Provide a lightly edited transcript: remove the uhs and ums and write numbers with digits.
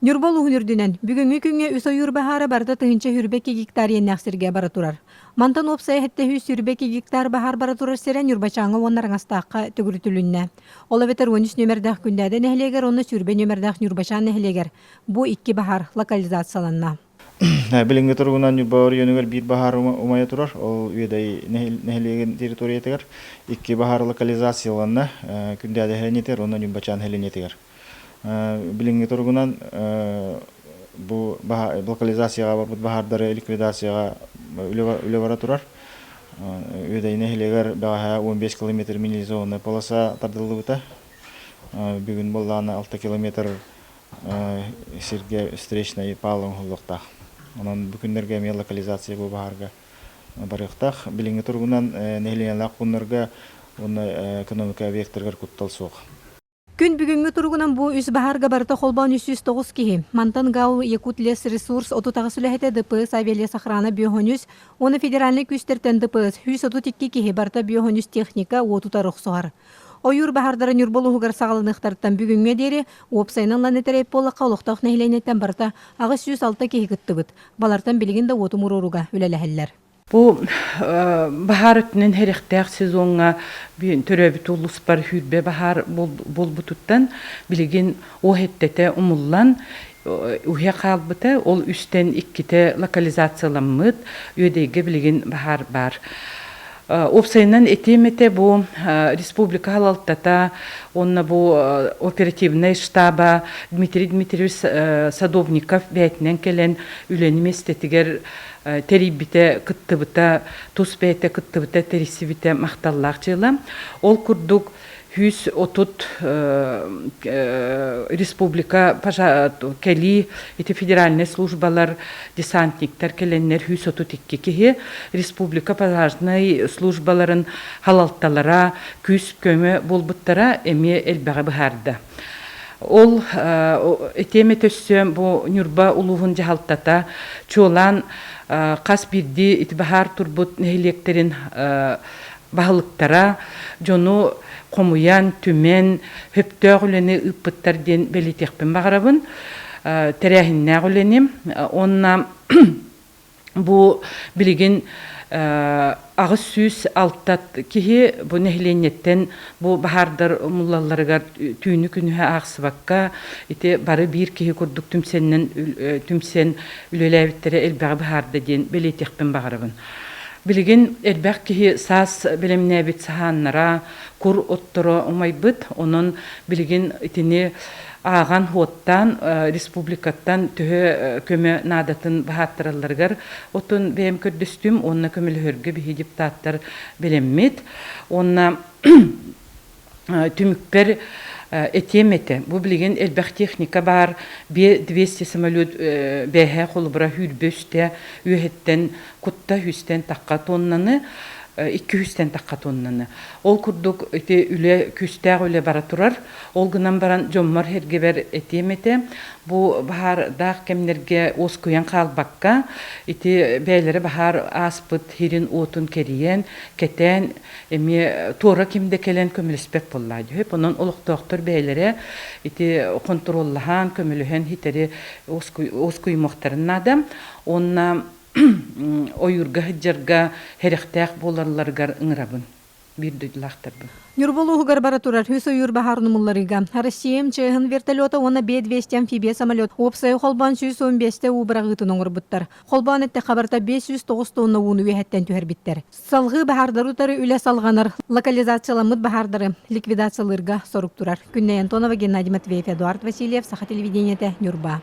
Нюрбол уһунүрдүнен бүгүнгү күнгө үсөйүр бахара барда тыһынча хүрбеки гектар еннәхсирге бара турар. Мантан опсай хетте хүс хүрбеки гектар бахар бара турар серен юрбачаңа оннараңастааққа түгүрүтүлүннә. Ола ветер 13 нөмердах күндәдә нәһлегер, оны сүрбе нөмердах юрбачан нәһлегер. Бу икки бахар локализацияланна. Билинге тургунан юбар йөнөгөр бит бахар умая турар. Ол үедәй нәһлеген территориятегер икки бахар локализацияланна күндәдә хәленетер, оннан юрбачан хәленетер. Билинге тургунан бу локализацияга бахардары ликвидацияга үле бара турар. Үедәй нәһлегер баха 15 км милизона полоса тардылды бута. Бүгүн болланы 6 км сирге встречный палың хуллыкта. Онан бүкүннәргә мен локализация бу баһарга барыктак. Билинге тургунан нәһленләк куннарга оны экономика векторга кутталсык. Күн бүгүнгү тургунан бу үс бахарга барыта холбан 309 киһи. Мантан гау Якутлес ресурс отутагы сүләһәтә ДПС авиалия сохрана биохонюс, оны федеральный күстертен ДПС 132 киһи барыта биохонюс техника отута рөхсәр. Ойур бахардары нюрболугар сагалыныктардан бүгүнгө дери опсайнан ланетереп болакка олуктак нәһленеттен барта агыс 106 киһи кыттыбыт. Балартан билигинде отумуруруга үлеләһәлләр. Бу бахар үтүнен херехтәк сезонга бин төрөбүт улус бар хүрбе бахар болбутуттан билигин о хеттете умуллан уһя калбыта ол үстен икките локализацияланмыт өйдеге билигин бахар бар. Опсайнан этемете бу республика халалтата, онна бу оперативный штаба Дмитрий Дмитриевич Садовников бәйтінен келен үленіместетігер терибите кыттыбыта, туспейте кыттыбыта терисибите мақталлақ жылы. Ол күрдік 130 республика кели эти федеральные службалар десантниктер келеннер 132 киһи республика пожарный службаларын халалталара күс көмө болбуттара эми элбага бахарда. Ол этеме төссөм бу нюрба улугун жахалтата чолан кас бирди итбахар турбут нехилектерин бахылыктара жону комуян түмен хөптөгүлени ыппыттарден белитекпен багарабын терехиннагүленим онна бу билигин агыс сүз алтат киһи бу нехленеттен бу бахардар муллаларга түйүнү күнү аксыбакка ите бары бир киһи курдук түмсен үлелебиттере элбага бахарда ден белитекпен багарабын. Билигин элбәк киһи сас белемнәбит саһаннара кур отторо умайбыт, онон билигин итини аган хоттан республикаттан төһө көмө надатын бахаттыралларгар отун бем көрдөстүм, онна көмөлөргө биһи депутаттар белеммит, онна түмүкпер этемете. Бу билген элбәк техника бар, 200 самолет бәһә холбыра хүрбөстә үһеттен кутта хүстен таққа тоннаны 200-тен таққа тоннаны. Ол күрдік эти үле күстәг үле бара турар. Ол гынан баран жоммар хергебер этемете. Бу бахар дақ кемнерге ос куян қалбаққа эти бәйлері бахар аспыт хирин отун кериен кетен эми тора кимде келен көміліспек боллайды. Хөп онон олықтоқтыр бәйлері эти контроллахан көміліхен хитери ос куймақтарын адам. Онна ойурга хыджарга херехтәк боларларгар ыңрабын. Бирдүлахтарбын. Нюрболугар бара турар хүс ойур бахар нумулларыга. Россиям чехын вертолета оны Б-200 амфибия самолет. Опсай холбан 115-те убрагытын оңырбыттар. Холбан этте хабарта 509 тонна уну вехеттен түһәрбиттер. Салгы бахардарутары үле салганар. Локализацияламыт бахардары ликвидацияларга сорук турар. Күннәен Тонова, Геннадий Матвеев, Эдуард Васильев, Саха телевидениете, Нюрба.